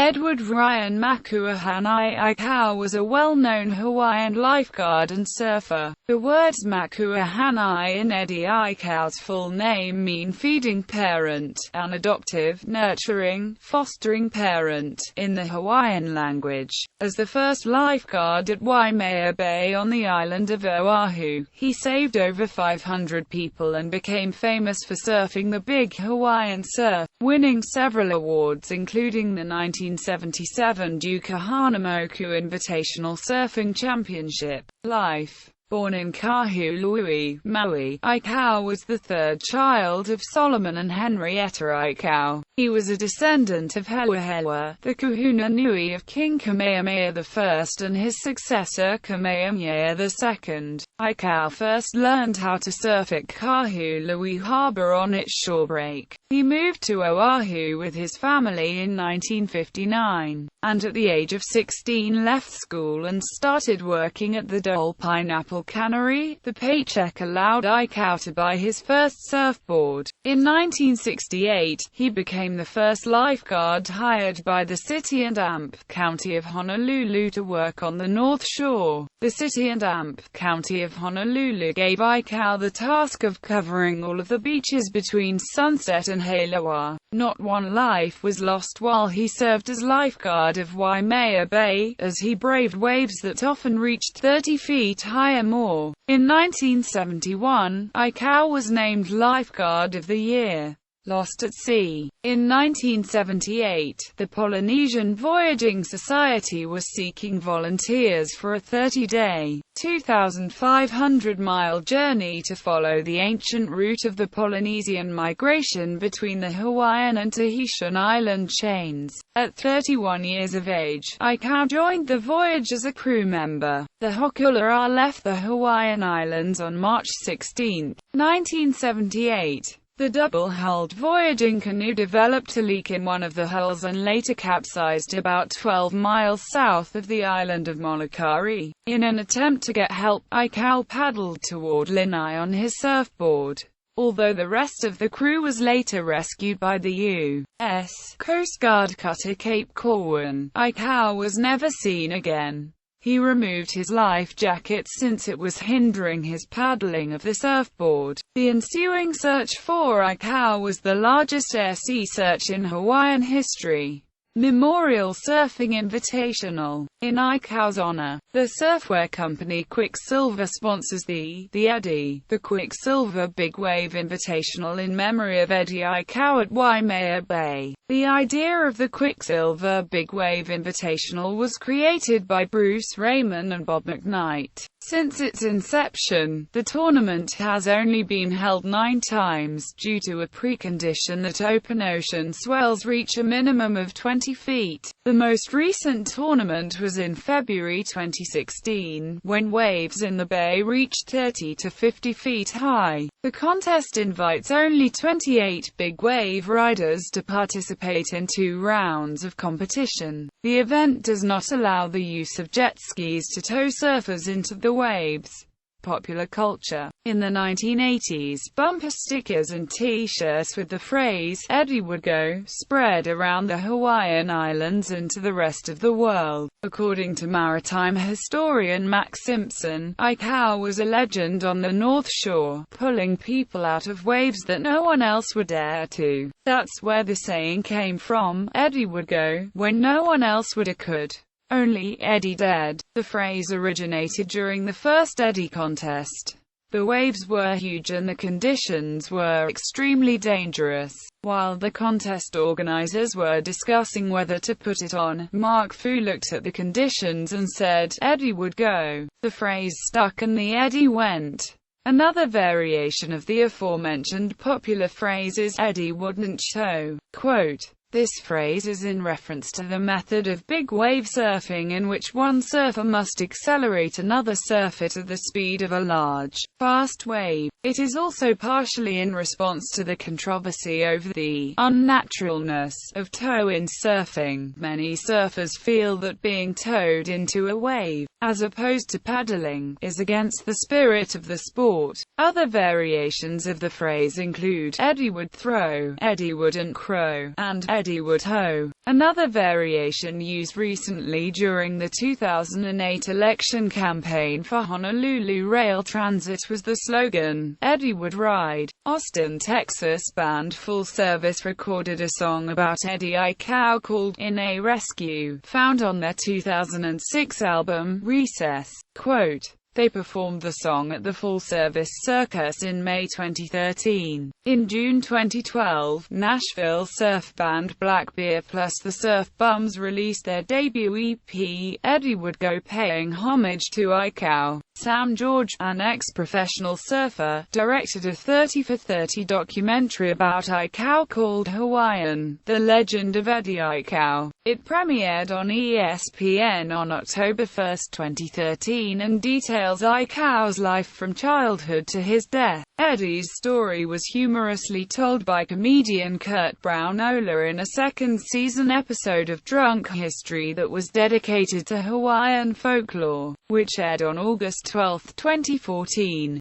Edward Ryon Makuahanai Aikau was a well-known Hawaiian lifeguard and surfer. The words Makua Hanai and Eddie Aikau's full name mean feeding parent, and adoptive, nurturing, fostering parent, in the Hawaiian language. As the first lifeguard at Waimea Bay on the island of Oahu, he saved over 500 people and became famous for surfing the big Hawaiian surf, winning several awards including the 1977 Kahanamoku Invitational Surfing Championship. Life. Born in Kahului, Maui, Aikau was the third child of Solomon and Henrietta Aikau. He was a descendant of Hewa, the kahuna nui of King Kamehameha I and his successor Kamehameha II. Aikau first learned how to surf at Kahului Harbor on its shore break. He moved to Oahu with his family in 1959, and at the age of 16 left school and started working at the Dole Pineapple Cannery. The paycheck allowed Aikau to buy his first surfboard. In 1968, he became the first lifeguard hired by the City and Amp County of Honolulu to work on the North Shore. The City and Amp County of Honolulu gave Aikau the task of covering all of the beaches between Sunset and Halewa. Not one life was lost while he served as lifeguard of Waimea Bay, as he braved waves that often reached 30 feet high or more. In 1971, Aikau was named Lifeguard of the Year. Lost at Sea. In 1978, the Polynesian Voyaging Society was seeking volunteers for a 30-day, 2,500-mile journey to follow the ancient route of the Polynesian migration between the Hawaiian and Tahitian island chains. At 31 years of age, Aikau joined the voyage as a crew member. The Hokulea left the Hawaiian Islands on March 16, 1978. The double-hulled voyaging canoe developed a leak in one of the hulls and later capsized about 12 miles south of the island of Molokai. In an attempt to get help, Aikau paddled toward Lanai on his surfboard. Although the rest of the crew was later rescued by the U.S. Coast Guard cutter Cape Corwin, Aikau was never seen again. He removed his life jacket since it was hindering his paddling of the surfboard. The ensuing search for Aikau was the largest air-sea search in Hawaiian history. Memorial Surfing Invitational. In Aikau's honor, the surfwear company Quicksilver sponsors the Eddie, the Quicksilver Big Wave Invitational in memory of Eddie Aikau at Waimea Bay. The idea of the Quicksilver Big Wave Invitational was created by Bruce Raymond and Bob McKnight. Since its inception, the tournament has only been held 9 times, due to a precondition that open ocean swells reach a minimum of 20 feet. The most recent tournament was in February 2016, when waves in the bay reached 30 to 50 feet high. The contest invites only 28 big wave riders to participate in 2 rounds of competition. The event does not allow the use of jet skis to tow surfers into the waves. Popular culture. In the 1980s, bumper stickers and T-shirts with the phrase, "Eddie would go," spread around the Hawaiian Islands and to the rest of the world. According to maritime historian Max Simpson, Aikau was a legend on the North Shore, pulling people out of waves that no one else would dare to. That's where the saying came from, "Eddie would go," when no one else would or could. Only Eddie dared. The phrase originated during the first Eddie contest. The waves were huge and the conditions were extremely dangerous. While the contest organizers were discussing whether to put it on, Mark Fu looked at the conditions and said, "Eddie would go." The phrase stuck and the Eddie went. Another variation of the aforementioned popular phrase is, "Eddie wouldn't tow." Quote, "This phrase is in reference to the method of big wave surfing in which one surfer must accelerate another surfer to the speed of a large, fast wave. It is also partially in response to the controversy over the unnaturalness of tow-in surfing. Many surfers feel that being towed into a wave, as opposed to paddling, is against the spirit of the sport." Other variations of the phrase include, "Eddie would throw," "Eddie wouldn't crow," and Eddie would hoe. Another variation used recently during the 2008 election campaign for Honolulu Rail Transit was the slogan, "Eddie would ride." Austin, Texas band Full Service recorded a song about Eddie Aikau called "In a Rescue," found on their 2006 album, Recess. Quote, "They performed the song at the Full Service Circus in May 2013. In June 2012, Nashville surf band Black Bear plus the Surf Bums released their debut EP, Eddie Would Go, paying homage to Aikau. Sam George, an ex-professional surfer, directed a 30 for 30 documentary about Aikau called Hawaiian, The Legend of Eddie Aikau. It premiered on ESPN on October 1, 2013, and details Aikau's life from childhood to his death. Eddie's story was humorously told by comedian Kurt Brownola in a second-season episode of Drunk History that was dedicated to Hawaiian folklore, which aired on August 12, 2014.